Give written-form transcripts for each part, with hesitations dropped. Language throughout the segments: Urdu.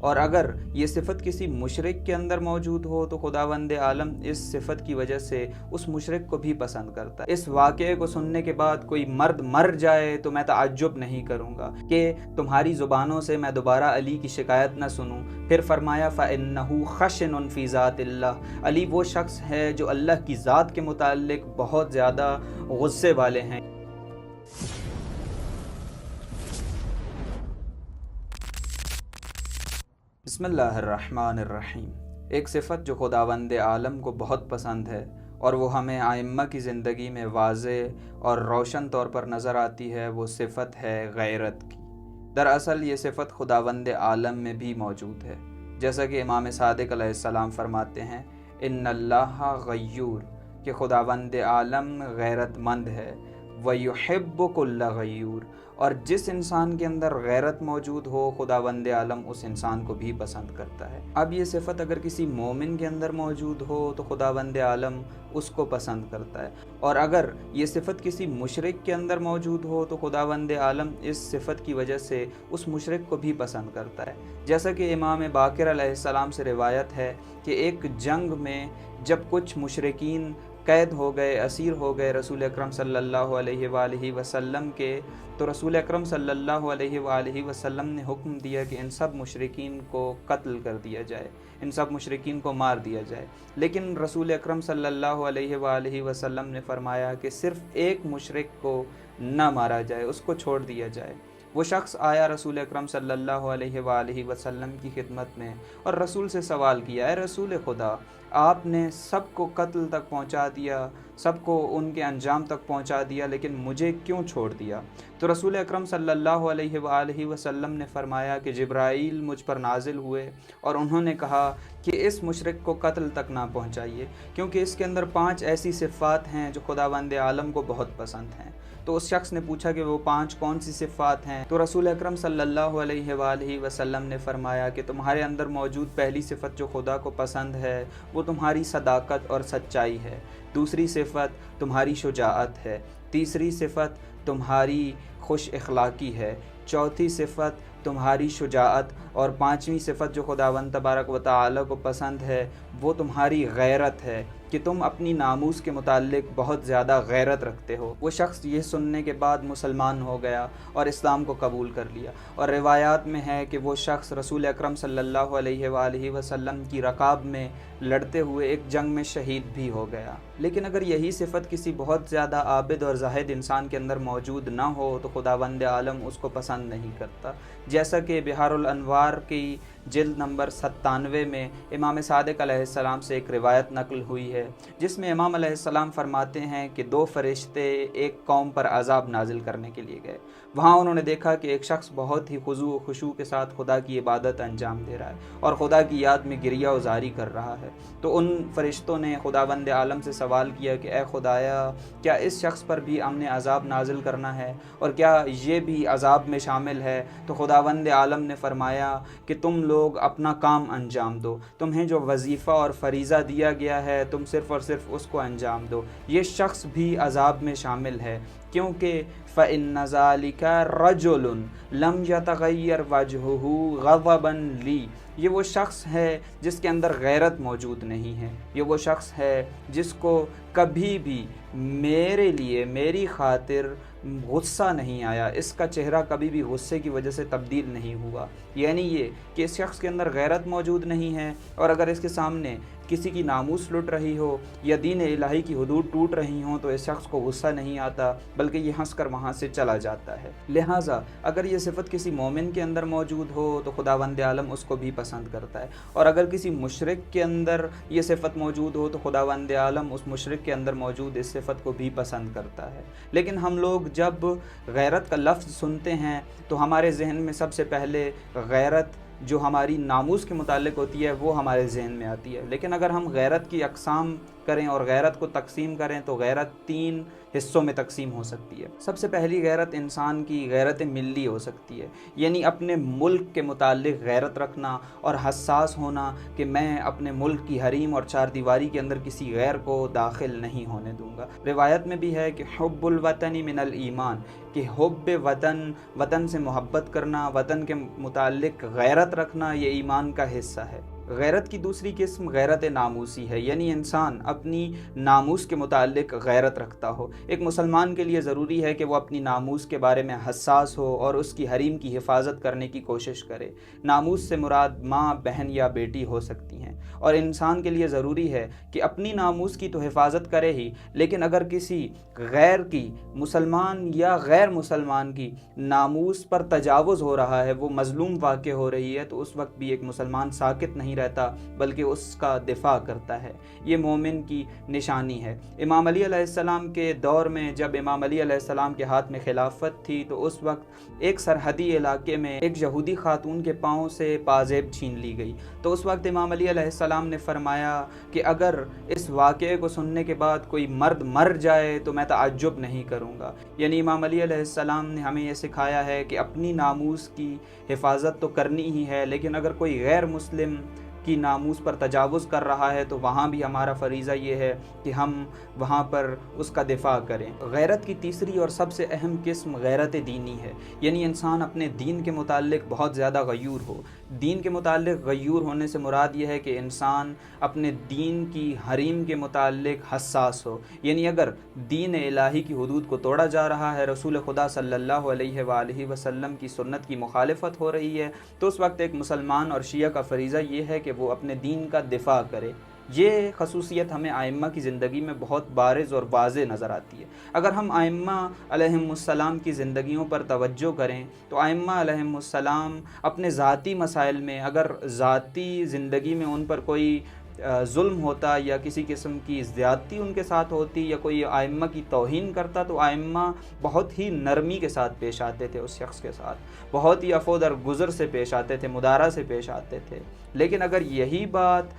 اور اگر یہ صفت کسی مشرک کے اندر موجود ہو تو خداوند عالم اس صفت کی وجہ سے اس مشرک کو بھی پسند کرتا ہے۔ اس واقعے کو سننے کے بعد کوئی مرد مر جائے تو میں تعجب نہیں کروں گا کہ تمہاری زبانوں سے میں دوبارہ علی کی شکایت نہ سنوں۔ پھر فرمایا فَإِنَّهُ خَشِنٌ فِي ذَاتِ اللَّهِ، علی وہ شخص ہے جو اللہ کی ذات کے متعلق بہت زیادہ غصے والے ہیں۔ بسم اللہ الرحمن الرحیم۔ ایک صفت جو خداوند عالم کو بہت پسند ہے اور وہ ہمیں ائمہ کی زندگی میں واضح اور روشن طور پر نظر آتی ہے، وہ صفت ہے غیرت کی۔ دراصل یہ صفت خداوند عالم میں بھی موجود ہے، جیسا کہ امام صادق علیہ السلام فرماتے ہیں ان اللہ غیور، کہ خداوند عالم غیرت مند ہے، وَيُحِبُّ كُلَّ غیور، اور جس انسان کے اندر غیرت موجود ہو خداوند عالم اس انسان کو بھی پسند کرتا ہے۔ اب یہ صفت اگر کسی مومن کے اندر موجود ہو تو خداوند عالم اس کو پسند کرتا ہے، اور اگر یہ صفت کسی مشرک کے اندر موجود ہو تو خداوند عالم اس صفت کی وجہ سے اس مشرک کو بھی پسند کرتا ہے۔ جیسا کہ امام باقر علیہ السلام سے روایت ہے کہ ایک جنگ میں جب کچھ مشرکین قید ہو گئے، اسیر ہو گئے رسول اکرم صلی اللہ علیہ وآلہ وسلم کے، تو رسول اکرم صلی اللہ علیہ وآلہ وسلم نے حکم دیا کہ ان سب مشرکین کو قتل کر دیا جائے، ان سب مشرکین کو مار دیا جائے۔ لیکن رسول اکرم صلی اللہ علیہ وآلہ وسلم نے فرمایا کہ صرف ایک مشرک کو نہ مارا جائے، اس کو چھوڑ دیا جائے۔ وہ شخص آیا رسول اکرم صلی اللہ علیہ وآلہ وسلم کی خدمت میں اور رسول سے سوال کیا، اے رسول خدا، آپ نے سب کو قتل تک پہنچا دیا، سب کو ان کے انجام تک پہنچا دیا، لیکن مجھے کیوں چھوڑ دیا؟ تو رسول اکرم صلی اللہ علیہ وآلہ وسلم نے فرمایا کہ جبرائیل مجھ پر نازل ہوئے اور انہوں نے کہا کہ اس مشرک کو قتل تک نہ پہنچائیے، کیونکہ اس کے اندر 5 ایسی صفات ہیں جو خداوند عالم کو بہت پسند ہیں۔ تو اس شخص نے پوچھا کہ وہ 5 کون سی صفات ہیں؟ تو رسول اکرم صلی اللہ علیہ وآلہ وسلم نے فرمایا کہ تمہارے اندر موجود پہلی صفت جو خدا کو پسند ہے وہ تمہاری صداقت اور سچائی ہے، دوسری صفت تمہاری شجاعت ہے، تیسری صفت تمہاری خوش اخلاقی ہے، چوتھی صفت تمہاری شجاعت، اور 5ویں صفت جو خداوند تبارک و تعالی کو پسند ہے وہ تمہاری غیرت ہے، کہ تم اپنی ناموس کے متعلق بہت زیادہ غیرت رکھتے ہو۔ وہ شخص یہ سننے کے بعد مسلمان ہو گیا اور اسلام کو قبول کر لیا، اور روایات میں ہے کہ وہ شخص رسول اکرم صلی اللہ علیہ وآلہ وسلم کی رکاب میں لڑتے ہوئے ایک جنگ میں شہید بھی ہو گیا۔ لیکن اگر یہی صفت کسی بہت زیادہ عابد اور زاہد انسان کے اندر موجود نہ ہو تو خداوند عالم اس کو پسند نہیں کرتا، جیسا کہ بحار الانوار کی جلد نمبر 97 میں امام صادق علیہ السلام سے ایک روایت نقل ہوئی ہے، جس میں امام علیہ السلام فرماتے ہیں کہ 2 فرشتے ایک قوم پر عذاب نازل کرنے کے لیے گئے۔ وہاں انہوں نے دیکھا کہ ایک شخص بہت ہی خضوع و خشوع کے ساتھ خدا کی عبادت انجام دے رہا ہے اور خدا کی یاد میں گریہ و زاری کر رہا ہے۔ تو ان فرشتوں نے خداوند عالم سے سوال کیا کہ اے خدایا، کیا اس شخص پر بھی ہم نے عذاب نازل کرنا ہے اور کیا یہ بھی عذاب میں شامل ہے؟ تو خداوند عالم نے فرمایا کہ تم لوگ اپنا کام انجام دو، تمہیں جو وظیفہ اور فریضہ دیا گیا ہے تم صرف اور صرف اس کو انجام دو، یہ شخص بھی عذاب میں شامل ہے، کیونکہ فَإِنَّ ذَلِكَ رَجُلٌ لَمْ يَتَغَيَّرْ وَجْهُهُ غَضَبًا لِي، یہ وہ شخص ہے جس کے اندر غیرت موجود نہیں ہے، یہ وہ شخص ہے جس کو کبھی بھی میرے لیے میری خاطر غصہ نہیں آیا، اس کا چہرہ کبھی بھی غصے کی وجہ سے تبدیل نہیں ہوا۔ یعنی یہ کہ اس شخص کے اندر غیرت موجود نہیں ہے، اور اگر اس کے سامنے کسی کی ناموس لٹ رہی ہو یا دین الہی کی حدود ٹوٹ رہی ہوں تو اس شخص کو غصہ نہیں آتا، بلکہ یہ ہنس کر وہاں سے چلا جاتا ہے۔ لہٰذا اگر یہ صفت کسی مومن کے اندر موجود ہو تو خداوند عالم اس کو بھی پسند کرتا ہے، اور اگر کسی مشرک کے اندر یہ صفت موجود ہو تو خداوند عالم اس مشرک کے اندر موجود اس صفت کو بھی پسند کرتا ہے۔ لیکن ہم لوگ جب غیرت کا لفظ سنتے ہیں تو ہمارے ذہن میں سب سے پہلے غیرت جو ہماری ناموس کے متعلق ہوتی ہے وہ ہمارے ذہن میں آتی ہے۔ لیکن اگر ہم غیرت کی اقسام کریں اور غیرت کو تقسیم کریں تو غیرت 3 حصوں میں تقسیم ہو سکتی ہے۔ سب سے پہلی غیرت انسان کی غیرت ملی ہو سکتی ہے، یعنی اپنے ملک کے متعلق غیرت رکھنا اور حساس ہونا کہ میں اپنے ملک کی حریم اور چار دیواری کے اندر کسی غیر کو داخل نہیں ہونے دوں گا۔ روایت میں بھی ہے کہ حب الوطن من الایمان، کہ حب وطن، وطن سے محبت کرنا، وطن کے متعلق غیرت رکھنا، یہ ایمان کا حصہ ہے۔ غیرت کی دوسری قسم غیرت ناموسی ہے، یعنی انسان اپنی ناموس کے متعلق غیرت رکھتا ہو۔ ایک مسلمان کے لیے ضروری ہے کہ وہ اپنی ناموس کے بارے میں حساس ہو اور اس کی حریم کی حفاظت کرنے کی کوشش کرے۔ ناموس سے مراد ماں، بہن یا بیٹی ہو سکتی ہیں، اور انسان کے لیے ضروری ہے کہ اپنی ناموس کی تو حفاظت کرے ہی، لیکن اگر کسی غیر کی، مسلمان یا غیر مسلمان کی ناموس پر تجاوز ہو رہا ہے، وہ مظلوم واقع ہو رہی ہے، تو اس وقت بھی ایک مسلمان ساکت نہیں رہتا بلکہ اس کا دفاع کرتا ہے۔ یہ مومن کی نشانی ہے۔ امام علی علیہ السلام کے دور میں جب امام علی علیہ السلام کے ہاتھ میں خلافت تھی تو اس وقت ایک سرحدی علاقے میں ایک یہودی خاتون کے پاؤں سے پازیب چھین لی گئی، تو اس وقت امام علی علیہ السلام نے فرمایا کہ اگر اس واقعے کو سننے کے بعد کوئی مرد مر جائے تو میں تعجب نہیں کروں گا۔ یعنی امام علی علیہ السلام نے ہمیں یہ سکھایا ہے کہ اپنی ناموس کی حفاظت تو کرنی ہی ہے، لیکن اگر کوئی غیر مسلم کی ناموس پر تجاوز کر رہا ہے تو وہاں بھی ہمارا فریضہ یہ ہے کہ ہم وہاں پر اس کا دفاع کریں۔ غیرت کی تیسری اور سب سے اہم قسم غیرت دینی ہے، یعنی انسان اپنے دین کے متعلق بہت زیادہ غیور ہو۔ دین کے متعلق غیور ہونے سے مراد یہ ہے کہ انسان اپنے دین کی حریم کے متعلق حساس ہو، یعنی اگر دین الہی کی حدود کو توڑا جا رہا ہے، رسول خدا صلی اللہ علیہ وآلہ وسلم کی سنت کی مخالفت ہو رہی ہے، تو اس وقت ایک مسلمان اور شیعہ کا فریضہ یہ ہے کہ وہ اپنے دین کا دفاع کرے۔ یہ خصوصیت ہمیں ائمہ کی زندگی میں بہت بارز اور واضح نظر آتی ہے۔ اگر ہم ائمہ علیہم السلام کی زندگیوں پر توجہ کریں تو ائمہ علیہم السلام اپنے ذاتی مسائل میں، اگر ذاتی زندگی میں ان پر کوئی ظلم ہوتا یا کسی قسم کی زیادتی ان کے ساتھ ہوتی یا کوئی ائمہ کی توہین کرتا، تو ائمہ بہت ہی نرمی کے ساتھ پیش آتے تھے، اس شخص کے ساتھ بہت ہی عفو درگزر سے پیش آتے تھے، مدارا سے پیش آتے تھے۔ لیکن اگر یہی بات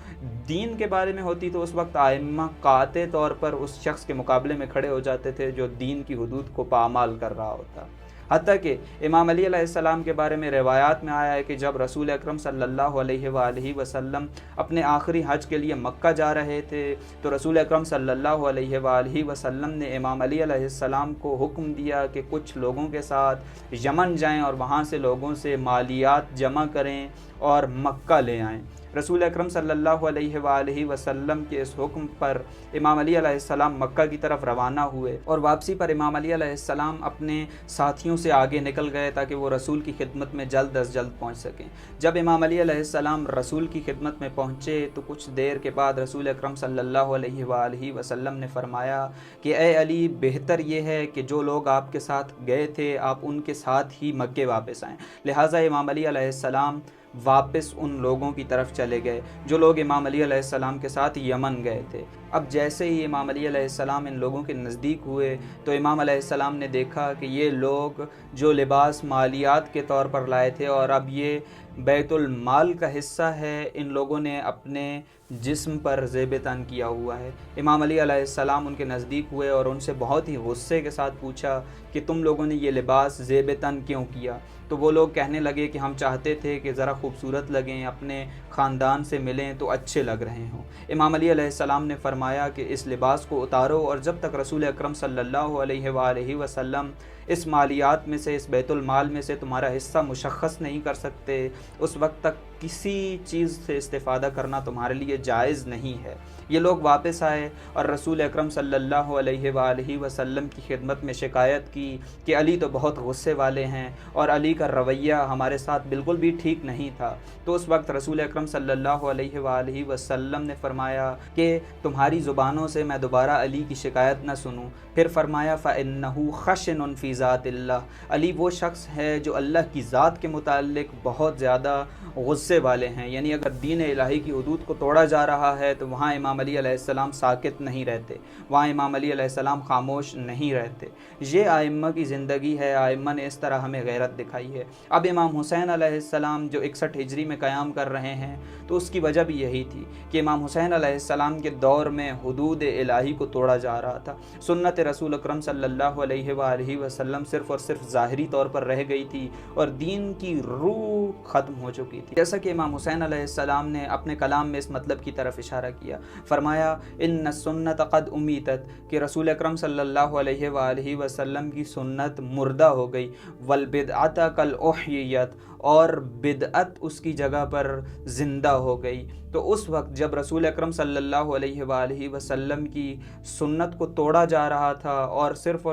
دین کے بارے میں ہوتی تو اس وقت ائمہ قاطع طور پر اس شخص کے مقابلے میں کھڑے ہو جاتے تھے جو دین کی حدود کو پامال کر رہا ہوتا۔ حتیٰ کہ امام علی علیہ السلام کے بارے میں روایات میں آیا ہے کہ جب رسول اکرم صلی اللہ علیہ وآلہ وسلم اپنے آخری حج کے لیے مکہ جا رہے تھے تو رسول اکرم صلی اللہ علیہ وآلہ وسلم نے امام علی علیہ السلام کو حکم دیا کہ کچھ لوگوں کے ساتھ یمن جائیں اور وہاں سے لوگوں سے مالیات جمع کریں اور مکہ لے آئیں۔ رسول اکرم صلی اللہ علیہ وآلہ وسلم کے اس حکم پر امام علی علیہ السلام مکہ کی طرف روانہ ہوئے، اور واپسی پر امام علی علیہ السلام اپنے ساتھیوں سے آگے نکل گئے تاکہ وہ رسول کی خدمت میں جلد از جلد پہنچ سکیں۔ جب امام علی علیہ السلام رسول کی خدمت میں پہنچے تو کچھ دیر کے بعد رسول اکرم صلی اللہ علیہ وآلہ وسلم نے فرمایا کہ اے علی، بہتر یہ ہے کہ جو لوگ آپ کے ساتھ گئے تھے آپ ان کے ساتھ ہی مکے واپس آئیں۔ لہٰذا امام علی علیہ السلام واپس ان لوگوں کی طرف چلے گئے جو لوگ امام علی علیہ السلام کے ساتھ یمن گئے تھے۔ اب جیسے ہی امام علی علیہ السلام ان لوگوں کے نزدیک ہوئے تو امام علیہ السلام نے دیکھا کہ یہ لوگ جو لباس مالیات کے طور پر لائے تھے اور اب یہ بیت المال کا حصہ ہے، ان لوگوں نے اپنے جسم پر زیب تن کیا ہوا ہے۔ امام علی علیہ السلام ان کے نزدیک ہوئے اور ان سے بہت ہی غصے کے ساتھ پوچھا کہ تم لوگوں نے یہ لباس زیب تن کیوں کیا؟ تو وہ لوگ کہنے لگے کہ ہم چاہتے تھے کہ ذرا خوبصورت لگیں، اپنے خاندان سے ملیں تو اچھے لگ رہے ہوں۔ امام علی علیہ السلام نے فرمایا کہ اس لباس کو اتارو، اور جب تک رسول اکرم صلی اللہ علیہ وآلہ وسلم اس مالیات میں سے، اس بیت المال میں سے تمہارا حصہ مشخص نہیں کر سکتے، اس وقت تک کسی چیز سے استفادہ کرنا تمہارے لیے جائز نہیں ہے۔ یہ لوگ واپس آئے اور رسول اکرم صلی اللہ علیہ وآلہ وسلم کی خدمت میں شکایت کی کہ علی تو بہت غصے والے ہیں اور علی کا رویہ ہمارے ساتھ بالکل بھی ٹھیک نہیں تھا۔ تو اس وقت رسول اکرم صلی اللہ علیہ وآلہ وسلم نے فرمایا کہ تمہاری زبانوں سے میں دوبارہ علی کی شکایت نہ سنوں۔ پھر فرمایا فَإِنَّهُ خَشِنٌ فِي ذَاتِ اللَّهِ، علی وہ شخص ہے جو اللہ کی ذات کے متعلق بہت زیادہ غصہ غصے والے ہیں، یعنی اگر دین الہی کی حدود کو توڑا جا رہا ہے تو وہاں امام علی علیہ السلام ساکت نہیں رہتے، وہاں امام علی علیہ السلام خاموش نہیں رہتے۔ یہ آئمہ کی زندگی ہے، آئمہ نے اس طرح ہمیں غیرت دکھائی ہے۔ اب امام حسین علیہ السلام جو 61 ہجری میں قیام کر رہے ہیں تو اس کی وجہ بھی یہی تھی کہ امام حسین علیہ السلام کے دور میں حدود الہی کو توڑا جا رہا تھا، سنت رسول اکرم صلی اللہ علیہ وآلہ وسلم صرف اور صرف ظاہری طور پر رہ گئی تھی اور دین کی روح ختم ہو چکی تھی۔ جیسا کہ امام حسین علیہ السلام نے اپنے کلام میں اس مطلب کی طرف اشارہ کیا، فرمایا ان السنت قد امیتت، کہ رسول اکرم صلی اللہ علیہ وآلہ وسلم کی سنت مردہ ہو گئی، والبدعۃ قد احییت، اور بدعت اس کی جگہ پر زندہ ہو گئی۔ تو اس وقت جب رسول اکرم صلی اللہ علیہ وآلہ وسلم کی سنت کو توڑا جا رہا تھا اور صرف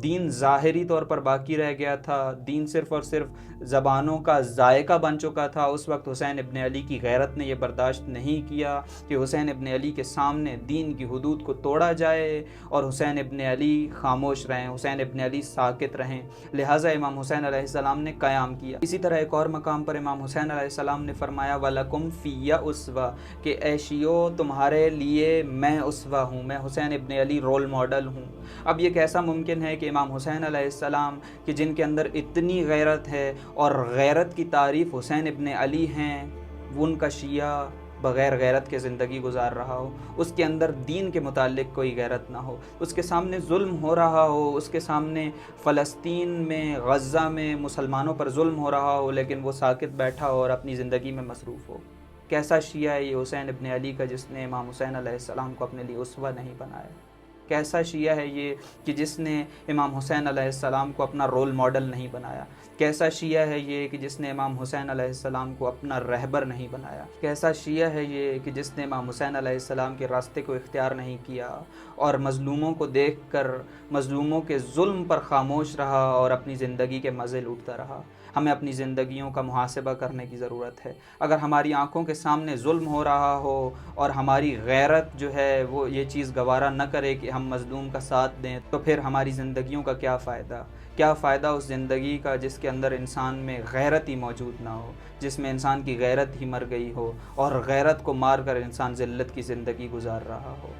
دین ظاہری طور پر باقی رہ گیا تھا، دین صرف اور صرف زبانوں کا ذائقہ بن چکا تھا، اس وقت حسین ابن علی کی غیرت نے یہ برداشت نہیں کیا کہ حسین ابن علی کے سامنے دین کی حدود کو توڑا جائے اور حسین ابن علی خاموش رہیں، حسین ابن علی ساکت رہیں، لہٰذا امام حسین علیہ السلام نے قیام کیا۔ اسی طرح ایک اور مقام پر امام حسین علیہ السلام نے فرمایا وَلَكُمْ فِيَّ أُسْوَةٌ، کہ اے شیعو تمہارے لیے میں اسوہ ہوں، میں حسین ابن علی رول ماڈل ہوں۔ اب یہ کیسا ممکن ہے کہ امام حسین علیہ السلام کہ جن کے اندر اتنی غیرت ہے اور غیرت کی تعریف حسین ابن علی ہیں، ان کا شیعہ بغیر غیرت کے زندگی گزار رہا ہو، اس کے اندر دین کے متعلق کوئی غیرت نہ ہو، اس کے سامنے ظلم ہو رہا ہو، اس کے سامنے فلسطین میں غزہ میں مسلمانوں پر ظلم ہو رہا ہو، لیکن وہ ساکت بیٹھا ہو اور اپنی زندگی میں مصروف ہو۔ کیسا شیعہ ہے یہ حسین ابن علی کا جس نے امام حسین علیہ السلام کو اپنے لیے اسوہ نہیں بنایا؟ کیسا شیعہ ہے یہ کہ جس نے امام حسین علیہ السلام کو اپنا رول ماڈل نہیں بنایا؟ کیسا شیعہ ہے یہ کہ جس نے امام حسین علیہ السلام کو اپنا رہبر نہیں بنایا؟ کیسا شیعہ ہے یہ کہ جس نے امام حسین علیہ السلام کے راستے کو اختیار نہیں کیا اور مظلوموں کو دیکھ کر مظلوموں کے ظلم پر خاموش رہا اور اپنی زندگی کے مزے لوٹتا رہا؟ ہمیں اپنی زندگیوں کا محاسبہ کرنے کی ضرورت ہے۔ اگر ہماری آنکھوں کے سامنے ظلم ہو رہا ہو اور ہماری غیرت جو ہے وہ یہ چیز گوارا نہ کرے کہ ہم مظلوم کا ساتھ دیں، تو پھر ہماری زندگیوں کا کیا فائدہ؟ کیا فائدہ اس زندگی کا جس کے اندر انسان میں غیرت ہی موجود نہ ہو، جس میں انسان کی غیرت ہی مر گئی ہو اور غیرت کو مار کر انسان ذلت کی زندگی گزار رہا ہو؟